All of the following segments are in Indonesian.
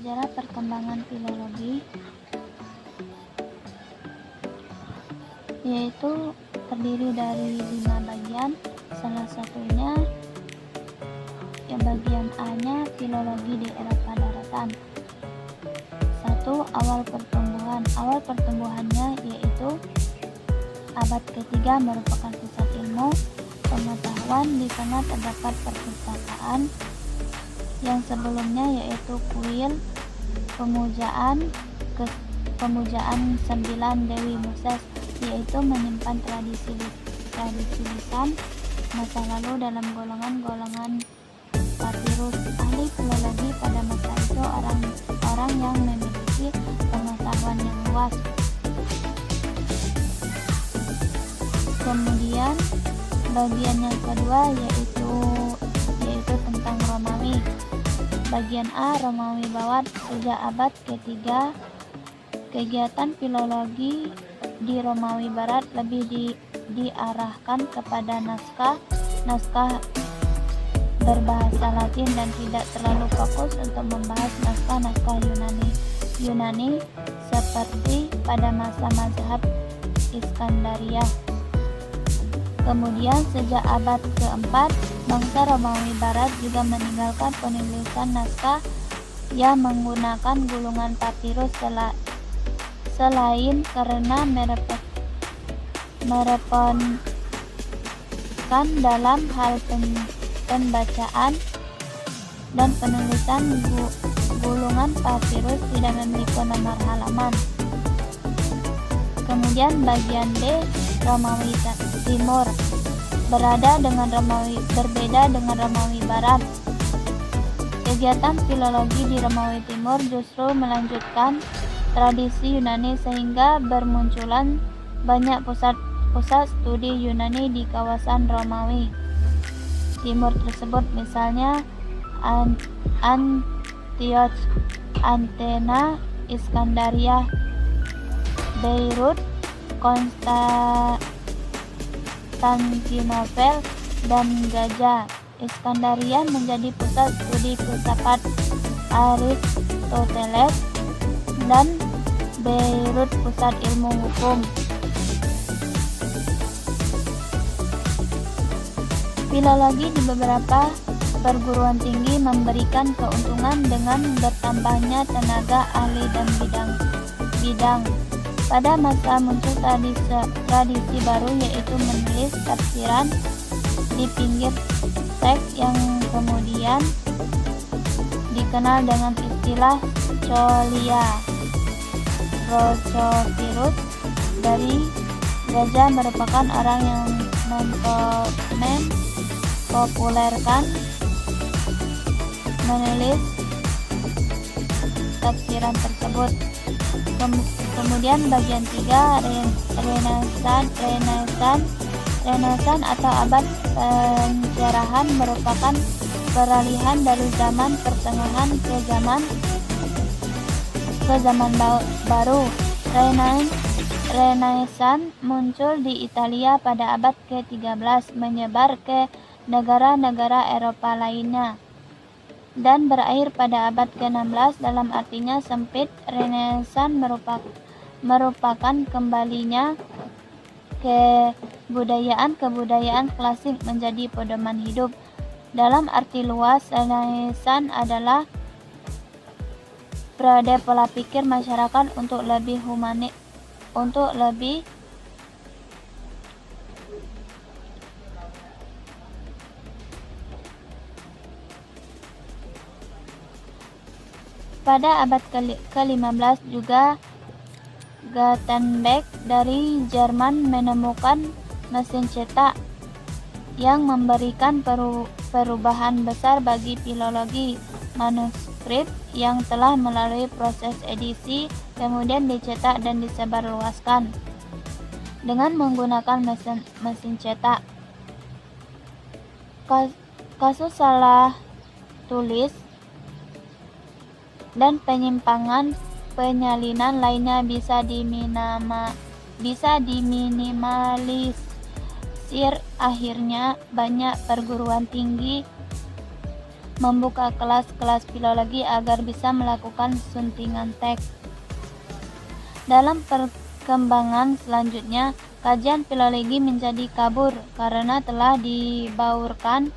sejarah perkembangan filologi, yaitu terdiri dari 5 bagian. Salah satunya bagian A-nya filologi di Eropa daratan. 1. Awal pertumbuhan. Awal pertumbuhannya yaitu abad ketiga merupakan pusat ilmu pengetahuan. Di sana terdapat perpustakaan yang sebelumnya yaitu kuil pemujaan 9 Dewi Moses, yaitu menyimpan tradisi lisan masa lalu dalam golongan-golongan papirus. Ahli filologi pada masa itu orang yang memiliki pengetahuan yang luas. Kemudian bagian yang kedua yaitu tentang Romawi. Bagian A, Romawi Barat. Sejak abad ketiga, kegiatan filologi di Romawi Barat lebih diarahkan kepada naskah berbahasa Latin dan tidak terlalu fokus untuk membahas naskah-naskah Yunani seperti pada masa mazhab Iskandaria. Kemudian sejak abad keempat, bangsa Romawi Barat juga meninggalkan penulisan naskah yang menggunakan gulungan papirus selain karena merepotkan dalam hal pembacaan dan penulisan. Gulungan papirus tidak memiliki nomor halaman. Kemudian bagian D, Romawi Timur. Berbeda dengan Romawi Barat. Kegiatan filologi di Romawi Timur justru melanjutkan tradisi Yunani sehingga bermunculan banyak pusat studi Yunani di kawasan Romawi Timur tersebut, misalnya Antioch, Athena, Iskandaria, Beirut, Konstantinopel, dan Gaza. Iskandaria menjadi pusat studi filsafat Aristoteles dan Beirut pusat ilmu hukum. Filologi di beberapa perguruan tinggi memberikan keuntungan dengan bertambahnya tenaga ahli dan bidang. Pada masa muncul tradisi baru yaitu menulis tafsiran di pinggir teks yang kemudian dikenal dengan istilah Scholia. Procopius dari Gaza merupakan orang yang mempopulerkan menulis tafsiran tersebut. Kemudian bagian 3, Renaissance atau abad pencerahan merupakan peralihan dari zaman pertengahan ke zaman baru. Renaissance muncul di Italia pada abad ke-13, menyebar ke negara-negara Eropa lainnya, dan berakhir pada abad ke-16. Dalam artinya sempit, Renaissance merupakan kembalinya kebudayaan klasik menjadi pedoman hidup. Dalam arti luas, Renaissance adalah periode pola pikir masyarakat untuk lebih pada abad ke-15 juga Gutenberg dari Jerman menemukan mesin cetak yang memberikan perubahan besar bagi filologi. Manuskrip yang telah melalui proses edisi kemudian dicetak dan disebarluaskan dengan menggunakan mesin cetak. Kasus salah tulis dan penyimpangan penyalinan lainnya bisa diminimalisir. Akhirnya banyak perguruan tinggi membuka kelas-kelas filologi agar bisa melakukan suntingan teks. Dalam perkembangan selanjutnya, kajian filologi menjadi kabur karena telah dibaurkan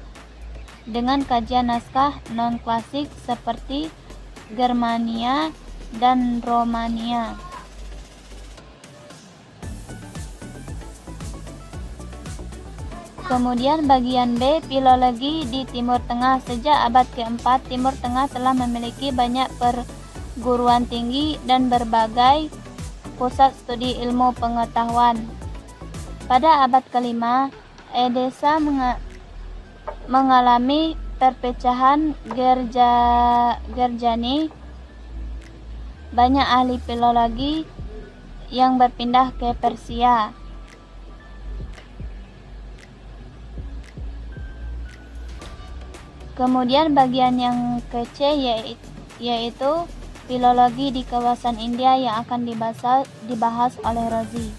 dengan kajian naskah non-klasik seperti Germania dan Romania. Kemudian bagian B, filologi di Timur Tengah. Sejak abad ke-4, Timur Tengah telah memiliki banyak perguruan tinggi dan berbagai pusat studi ilmu pengetahuan. Pada abad ke-5, Edessa mengalami perpecahan Gerjani. Banyak ahli filologi yang berpindah ke Persia. Kemudian bagian yang ke-C yaitu filologi di kawasan India yang akan dibahas oleh Rozi.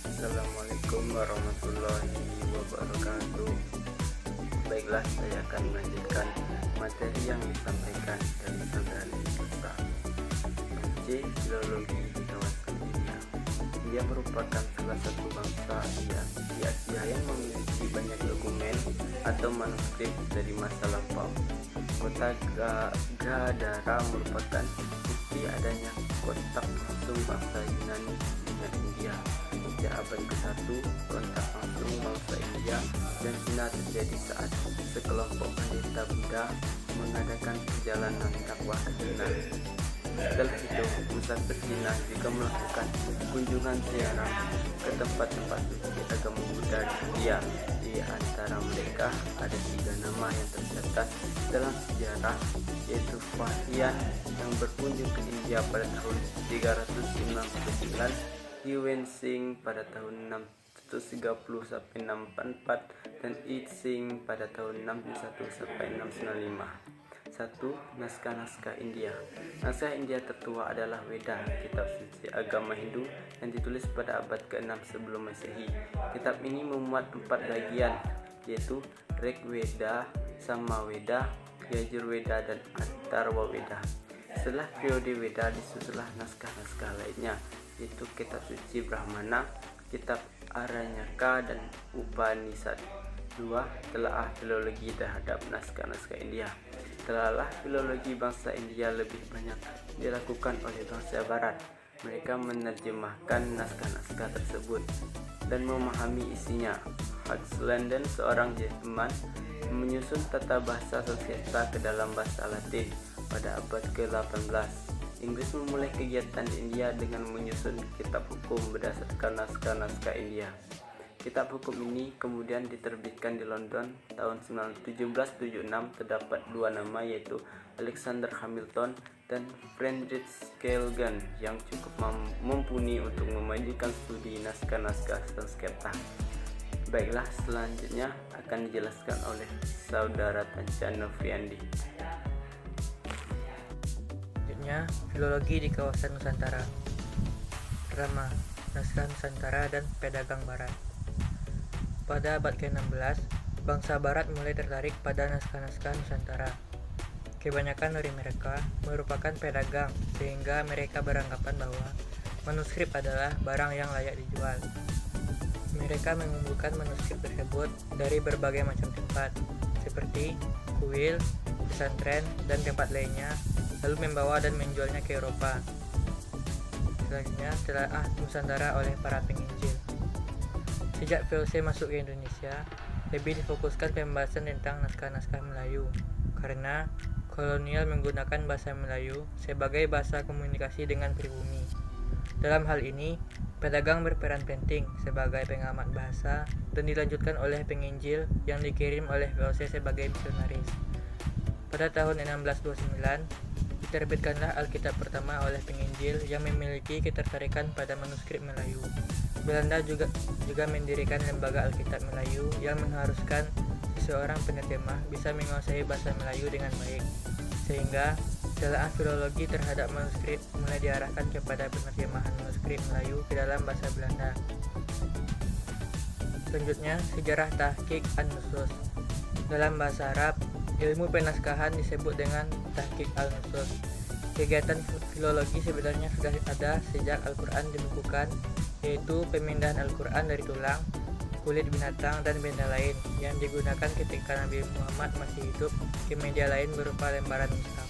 Assalamualaikum warahmatullahi wabarakatuh. Baiklah, saya akan melanjutkan materi yang disampaikan dari saudara kita. C. Filologi di kawasan India. India merupakan salah satu bangsa di Asia yang memiliki banyak dokumen atau manuskrip dari masa lampau. Kota Gadara merupakan bukti adanya kontak langsung bangsa Yunani dengan India. Sejak abad ke-1, kontak langsung bangsa India dan Cina terjadi saat sekelompok pendeta Buddha mengadakan perjalanan dakwah ke Cina. Setelah itu, musafir Cina juga melakukan kunjungan ziarah ke tempat-tempat suci agama Buddha di India. Di antara mereka ada 3 nama yang tercatat dalam sejarah, yaitu Fahyan yang berkunjung ke India pada tahun 399, Hiuen Sing pada tahun 630 sampai 644, dan Yi Sing pada tahun 601 sampai 695. 1. Naskah-naskah India. Naskah India tertua adalah Veda, kitab suci agama Hindu yang ditulis pada abad ke-6 sebelum Masehi. Kitab ini memuat 4 bagian, yaitu Rig Veda, Samaveda, Yajurveda, dan Atharvaveda. Setelah periode Veda disusullah naskah-naskah lainnya, yaitu kitab suci Brahmana, kitab Aranyaka, dan Upanishad. 2. Telaah filologi terhadap naskah-naskah India. Telaah filologi bangsa India lebih banyak dilakukan oleh bangsa Barat. Mereka menerjemahkan naskah-naskah tersebut dan memahami isinya. Huxley, seorang Jerman, menyusun tata bahasa Sanskerta ke dalam bahasa Latin pada abad ke-18. Inggris memulai kegiatan di India dengan menyusun kitab hukum berdasarkan naskah-naskah India. Kitab hukum ini kemudian diterbitkan di London tahun 1776. Terdapat 2 nama, yaitu Alexander Hamilton dan Friedrich Schlegel, yang cukup mumpuni untuk memajukan studi naskah-naskah Sanskerta. Baiklah, selanjutnya akan dijelaskan oleh saudara Tanca Noviandi. Selanjutnya, filologi di kawasan Nusantara. Pertama, naskah Nusantara dan pedagang Barat. Pada abad ke-16, bangsa Barat mulai tertarik pada naskah-naskah Nusantara. Kebanyakan dari mereka merupakan pedagang, sehingga mereka beranggapan bahwa manuskrip adalah barang yang layak dijual. Mereka mengumpulkan manuskrip tersebut dari berbagai macam tempat, seperti kuil, pesantren, dan tempat lainnya, lalu membawa dan menjualnya ke Eropa. Selanjutnya, telaah Nusantara oleh para penginjil. Sejak VOC masuk ke Indonesia, lebih difokuskan pembahasan tentang naskah-naskah Melayu, karena kolonial menggunakan bahasa Melayu sebagai bahasa komunikasi dengan pribumi. Dalam hal ini, pedagang berperan penting sebagai pengamat bahasa dan dilanjutkan oleh penginjil yang dikirim oleh VOC sebagai misionaris. Pada tahun 1629, diterbitkanlah Alkitab pertama oleh penginjil yang memiliki ketertarikan pada manuskrip Melayu. Belanda juga mendirikan lembaga Alkitab Melayu yang mengharuskan seseorang penerjemah bisa menguasai bahasa Melayu dengan baik, sehingga Telaan filologi terhadap manuskrip mulai diarahkan kepada penerjemahan manuskrip Melayu ke dalam bahasa Belanda. Selanjutnya, sejarah tahqiq an-nusus. Dalam bahasa Arab, ilmu penaskahan disebut dengan tahqiq al-nusus. Kegiatan filologi sebenarnya sudah ada sejak Al-Quran dibukukan, yaitu pemindahan Al-Quran dari tulang, kulit binatang, dan benda lain yang digunakan ketika Nabi Muhammad masih hidup ke media lain berupa lembaran mushaf.